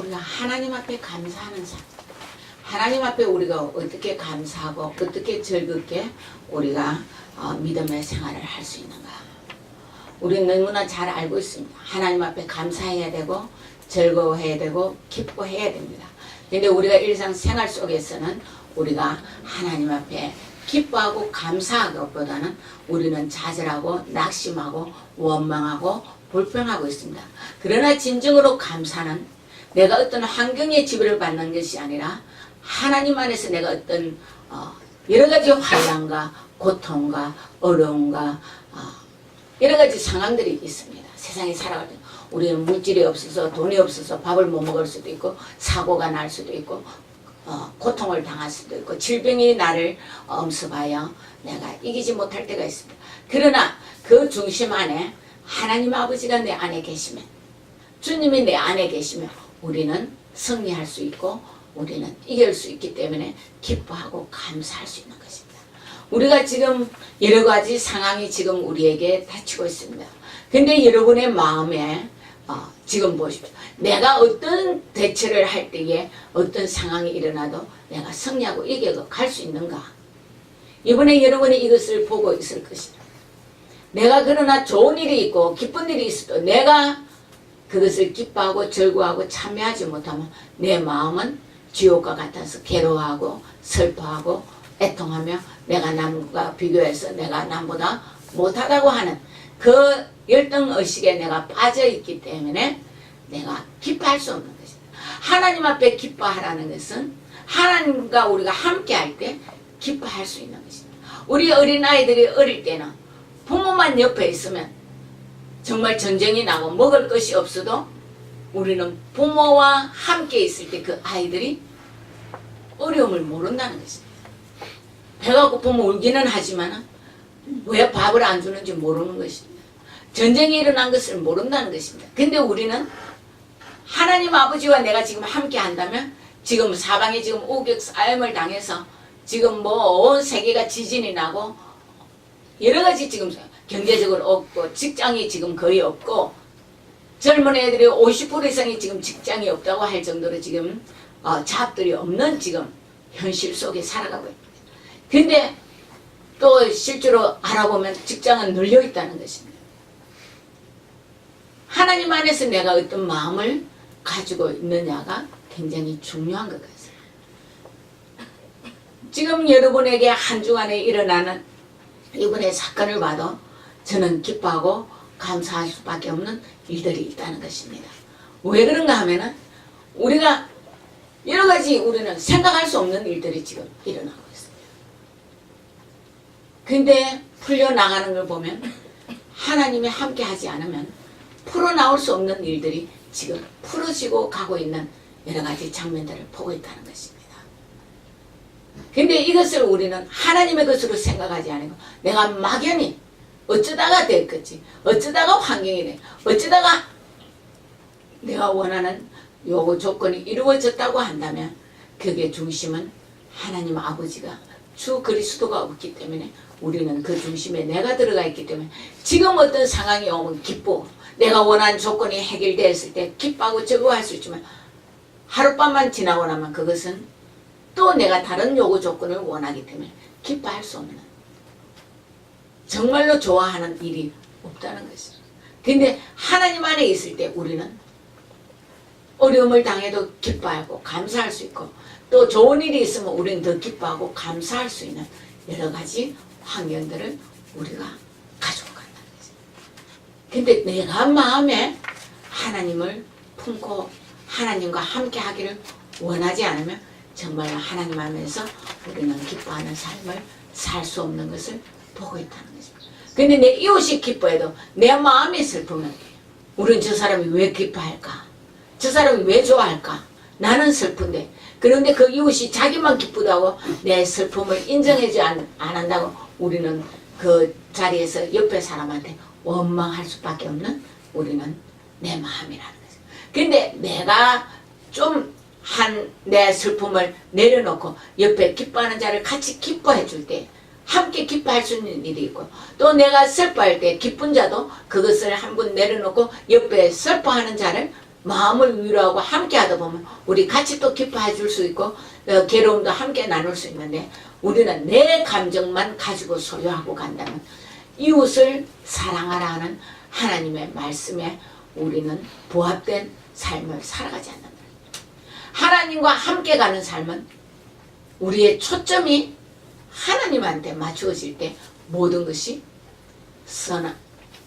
우리가 하나님 앞에 감사하는 삶. 하나님 앞에 우리가 어떻게 감사하고 어떻게 즐겁게 우리가 믿음의 생활을 할 수 있는가. 우리는 너무나 잘 알고 있습니다. 하나님 앞에 감사해야 되고 즐거워해야 되고 기뻐해야 됩니다. 근데 우리가 일상생활 속에서는 우리가 하나님 앞에 기뻐하고 감사하는 것보다는 우리는 좌절하고 낙심하고 원망하고 불평하고 있습니다. 그러나 진정으로 감사는 내가 어떤 환경에 지배를 받는 것이 아니라 하나님 안에서 내가 어떤 여러 가지 환난과 고통과 어려움과 여러 가지 상황들이 있습니다. 세상에 살아갈 때 우리는 물질이 없어서 돈이 없어서 밥을 못 먹을 수도 있고 사고가 날 수도 있고 고통을 당할 수도 있고 질병이 나를 엄습하여 내가 이기지 못할 때가 있습니다. 그러나 그 중심 안에 하나님 아버지가 내 안에 계시면 주님이 내 안에 계시면 우리는 승리할 수 있고 우리는 이길 수 있기 때문에 기뻐하고 감사할 수 있는 것입니다. 우리가 지금 여러 가지 상황이 지금 우리에게 닥치고 있습니다. 근데 여러분의 마음에 지금 보십시오. 내가 어떤 대처를 할 때에 어떤 상황이 일어나도 내가 승리하고 이겨서 갈 수 있는가? 이번에 여러분이 이것을 보고 있을 것이다. 내가 그러나 좋은 일이 있고 기쁜 일이 있어도 내가 그것을 기뻐하고 즐거워하고 참여하지 못하면 내 마음은 지옥과 같아서 괴로워하고 슬퍼하고 애통하며 내가 남과 비교해서 내가 남보다 못하다고 하는 그 열등의식에 내가 빠져있기 때문에 내가 기뻐할 수 없는 것입니다. 하나님 앞에 기뻐하라는 것은 하나님과 우리가 함께 할 때 기뻐할 수 있는 것입니다. 우리 어린아이들이 어릴 때는 부모만 옆에 있으면 정말 전쟁이 나고 먹을 것이 없어도 우리는 부모와 함께 있을 때 그 아이들이 어려움을 모른다는 것입니다. 배가 고프면 울기는 하지만 왜 밥을 안 주는지 모르는 것입니다. 전쟁이 일어난 것을 모른다는 것입니다. 근데 우리는 하나님 아버지와 내가 지금 함께 한다면 지금 사방에 지금 우격싸움을 당해서 지금 온 세계가 지진이 나고 여러 가지 지금 경제적으로 없고 직장이 지금 거의 없고 젊은 애들이 50% 이상이 지금 직장이 없다고 할 정도로 지금 잡들이 없는 지금 현실 속에 살아가고 있습니다. 근데 또 실제로 알아보면 직장은 눌려 있다는 것입니다. 하나님 안에서 내가 어떤 마음을 가지고 있느냐가 굉장히 중요한 것 같습니다. 지금 여러분에게 한 주간에 일어나는 이번에 사건을 봐도 저는 기뻐하고 감사할 수밖에 없는 일들이 있다는 것입니다. 왜 그런가 하면은 우리가 여러 가지 우리는 생각할 수 없는 일들이 지금 일어나고 있습니다. 근데 풀려나가는 걸 보면 하나님이 함께 하지 않으면 풀어나올 수 없는 일들이 지금 풀어지고 가고 있는 여러 가지 장면들을 보고 있다는 것입니다. 근데 이것을 우리는 하나님의 것으로 생각하지 않고 내가 막연히 어쩌다가 됐겠지, 어쩌다가 환경이 돼, 어쩌다가 내가 원하는 요구 조건이 이루어졌다고 한다면 그게 중심은 하나님 아버지가 주 그리스도가 없기 때문에 우리는 그 중심에 내가 들어가 있기 때문에 지금 어떤 상황이 오면 기뻐, 내가 원하는 조건이 해결되었을 때 기뻐하고 즐거워할 수 있지만 하룻밤만 지나고 나면 그것은 또 내가 다른 요구 조건을 원하기 때문에 기뻐할 수 없는, 정말로 좋아하는 일이 없다는 것이죠. 근데 하나님 안에 있을 때 우리는 어려움을 당해도 기뻐하고 감사할 수 있고 또 좋은 일이 있으면 우리는 더 기뻐하고 감사할 수 있는 여러 가지 환경들을 우리가 가지고 간다는 거죠. 근데 내가 마음에 하나님을 품고 하나님과 함께 하기를 원하지 않으면 정말 하나님 안에서 우리는 기뻐하는 삶을 살 수 없는 것을 보고 있다는 거죠. 근데 내 이웃이 기뻐해도 내 마음이 슬프면 우리는 저 사람이 왜 기뻐할까? 저 사람이 왜 좋아할까? 나는 슬픈데. 그런데 그 이웃이 자기만 기쁘다고 내 슬픔을 인정하지 안 한다고 우리는 그 자리에서 옆에 사람한테 원망할 수밖에 없는 우리는 내 마음이라는 거죠. 근데 내가 좀 내 슬픔을 내려놓고 옆에 기뻐하는 자를 같이 기뻐해 줄 때 함께 기뻐할 수 있는 일이 있고 또 내가 슬퍼할 때 기쁜 자도 그것을 한 번 내려놓고 옆에 슬퍼하는 자를 마음을 위로하고 함께 하다 보면 우리 같이 또 기뻐해 줄 수 있고 괴로움도 함께 나눌 수 있는데, 우리는 내 감정만 가지고 소유하고 간다면 이웃을 사랑하라 하는 하나님의 말씀에 우리는 부합된 삶을 살아가지 않는다. 하나님과 함께 가는 삶은 우리의 초점이 하나님한테 맞추어질 때 모든 것이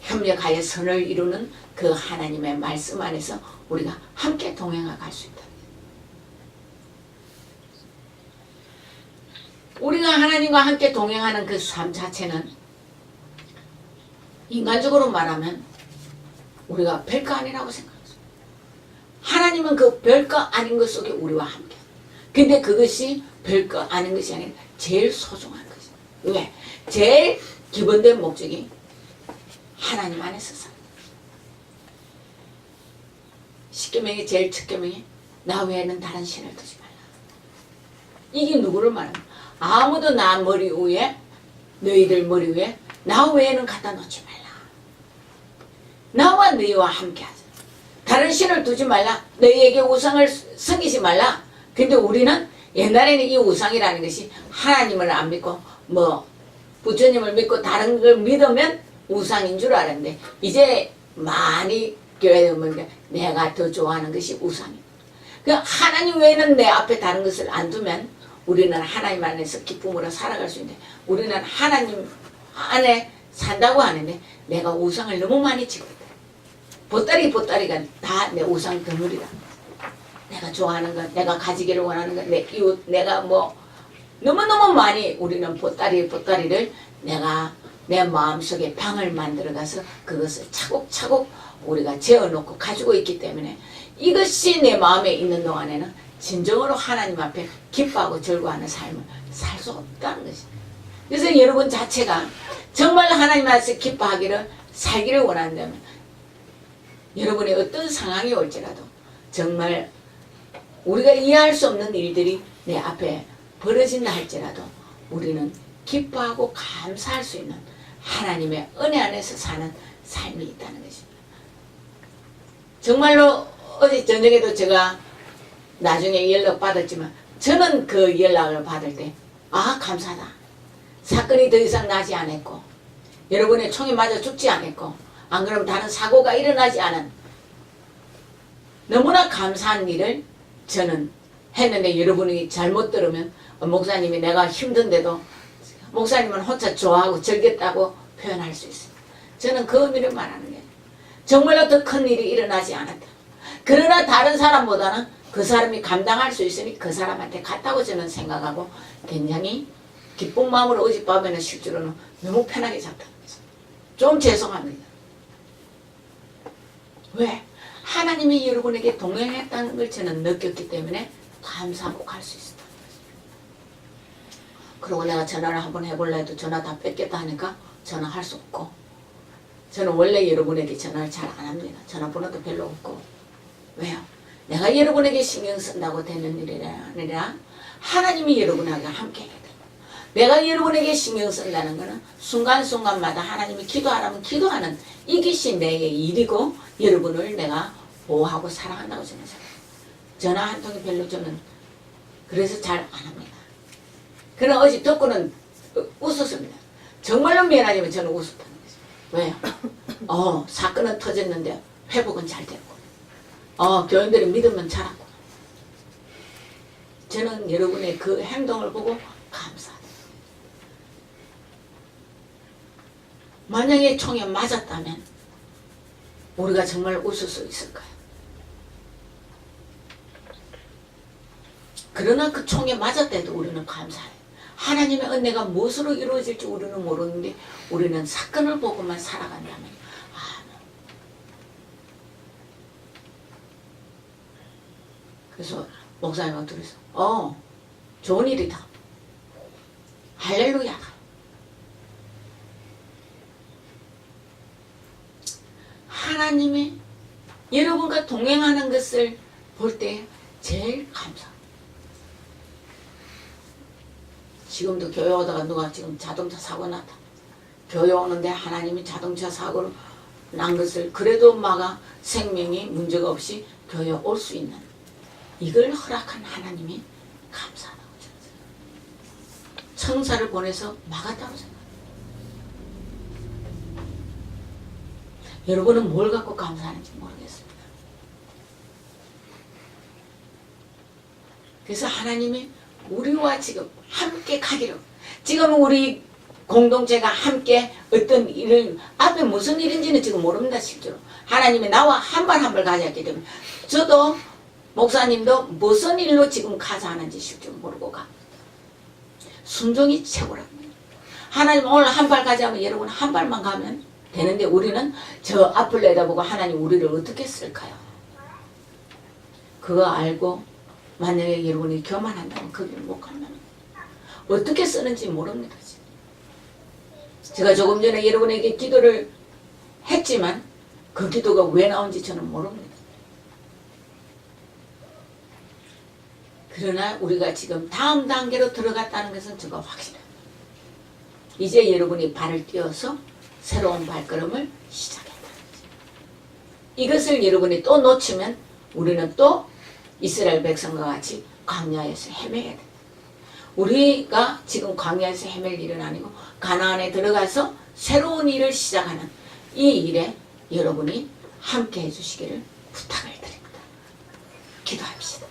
협력하여 선을 이루는 그 하나님의 말씀 안에서 우리가 함께 동행해 갈 수 있다. 우리가 하나님과 함께 동행하는 그 삶 자체는 인간적으로 말하면 우리가 별거 아니라고 생각합니다. 하나님은 그 별거 아닌 것 속에 우리와 함께. 근데 그것이 별거 아닌 것이 아니라 제일 소중한 것이죠. 왜? 제일 기본된 목적이 하나님 안에서 사. 십계명의 제일 첫 계명이 나 외에는 다른 신을 두지 말라. 이게 누구를 말하는? 아무도 나 머리 위에, 너희들 머리 위에 나 외에는 갖다 놓지 말라. 나와 너희와 함께 하자. 다른 신을 두지 말라. 너희에게 우상을 섬기지 말라. 근데 우리는 옛날에는 이 우상이라는 것이 하나님을 안 믿고 부처님을 믿고 다른 걸 믿으면 우상인 줄 알았는데, 이제 많이 교회에 오면 내가 더 좋아하는 것이 우상입니다. 그 하나님 외에는 내 앞에 다른 것을 안 두면 우리는 하나님 안에서 기쁨으로 살아갈 수 있는데, 우리는 하나님 안에 산다고 하는데 내가 우상을 너무 많이 지고 있다. 보따리가 다 내 우상 덩어리다. 내가 좋아하는 것, 내가 가지기를 원하는 것, 내 이웃, 내가 너무너무 많이 우리는 보따리를 내가 내 마음속에 방을 만들어가서 그것을 차곡차곡 우리가 재어놓고 가지고 있기 때문에 이것이 내 마음에 있는 동안에는 진정으로 하나님 앞에 기뻐하고 즐거워하는 삶을 살 수 없다는 것입니다. 그래서 여러분 자체가 정말 하나님 앞에서 기뻐하기를 살기를 원한다면 여러분의 어떤 상황이 올지라도 정말 우리가 이해할 수 없는 일들이 내 앞에 벌어진다 할지라도 우리는 기뻐하고 감사할 수 있는 하나님의 은혜 안에서 사는 삶이 있다는 것입니다. 정말로 어제 저녁에도 제가 나중에 연락 받았지만 저는 그 연락을 받을 때 감사하다. 사건이 더 이상 나지 않았고 여러분의 총에 맞아 죽지 않았고 안 그러면 다른 사고가 일어나지 않은 너무나 감사한 일을 저는 했는데, 여러분이 잘못 들으면 목사님이 내가 힘든데도 목사님은 혼자 좋아하고 즐겼다고 표현할 수 있습니다. 저는 그 의미를 말하는 거예요. 정말로 더 큰 일이 일어나지 않았다. 그러나 다른 사람보다는 그 사람이 감당할 수 있으니 그 사람한테 갔다고 저는 생각하고 굉장히 기쁜 마음으로 어젯밤에는 실제로는 너무 편하게 잤다는 거죠. 좀 죄송합니다. 왜? 하나님이 여러분에게 동행했다는 걸 저는 느꼈기 때문에 감사하고 갈 수 있었다는 거죠. 그리고 내가 전화를 한번 해볼라 해도 전화 다 뺏겠다 하니까 전화할 수 없고, 저는 원래 여러분에게 전화를 잘 안 합니다. 전화번호도 별로 없고. 왜요? 내가 여러분에게 신경 쓴다고 되는 일이 아니라 하나님이 여러분하고 함께 해야 돼요. 내가 여러분에게 신경 쓴다는 것은 순간순간마다 하나님이 기도하라면 기도하는 이것이 내 일이고 여러분을 내가 보호하고 사랑한다고 저는 생각해요. 전화 한 통이 별로 저는 그래서 잘 안 합니다. 그러나 어제 듣고는 웃었습니다. 정말로 미안하지만 저는 웃었다는 거죠. 왜요? 사건은 터졌는데 회복은 잘 됐고 교인들이 믿으면 잘하고, 저는 여러분의 그 행동을 보고 감사합니다. 만약에 총에 맞았다면 우리가 정말 웃을 수 있을까요? 그러나 그 총에 맞았대도 우리는 감사해요. 하나님의 은혜가 무엇으로 이루어질지 우리는 모르는데 우리는 사건을 보고만 살아간다면 그래서 목사님과 둘이서 좋은 일이다. 할렐루야. 하나님이 여러분과 동행하는 것을 볼 때 제일 감사합니다. 지금도 교회 오다가 누가 지금 자동차 사고 났다. 교회 오는데 하나님이 자동차 사고를 난 것을 그래도 막아 생명이 문제가 없이 교회 올 수 있는 이걸 허락한 하나님이 감사하다고 생각해요. 천사를 보내서 막았다고 생각해요. 여러분은 뭘 갖고 감사하는지 모르겠습니다. 그래서 하나님이 우리와 지금 함께 가기로, 지금 우리 공동체가 함께 어떤 일을, 앞에 무슨 일인지는 지금 모릅니다. 실제로 하나님이 나와 한 발 한 발 가졌기 때문에, 저도 목사님도 무슨 일로 지금 가자 하는지 실제로 모르고 갑니다. 순종이 최고랍니다. 하나님 오늘 한 발 가자면 여러분 한 발만 가면 되는데, 우리는 저 앞을 내다보고 하나님 우리를 어떻게 쓸까요? 그거 알고 만약에 여러분이 교만한다면 그 길을 못 간다면 어떻게 쓰는지 모릅니다. 제가 조금 전에 여러분에게 기도를 했지만 그 기도가 왜 나온지 저는 모릅니다. 그러나 우리가 지금 다음 단계로 들어갔다는 것은 제가 확실합니다. 이제 여러분이 발을 띄어서 새로운 발걸음을 시작했다는 거죠. 이것을 여러분이 또 놓치면 우리는 또 이스라엘 백성과 같이 광야에서 헤매야 됩니다. 우리가 지금 광야에서 헤맬 일은 아니고 가나안에 들어가서 새로운 일을 시작하는 이 일에 여러분이 함께 해주시기를 부탁을 드립니다. 기도합시다.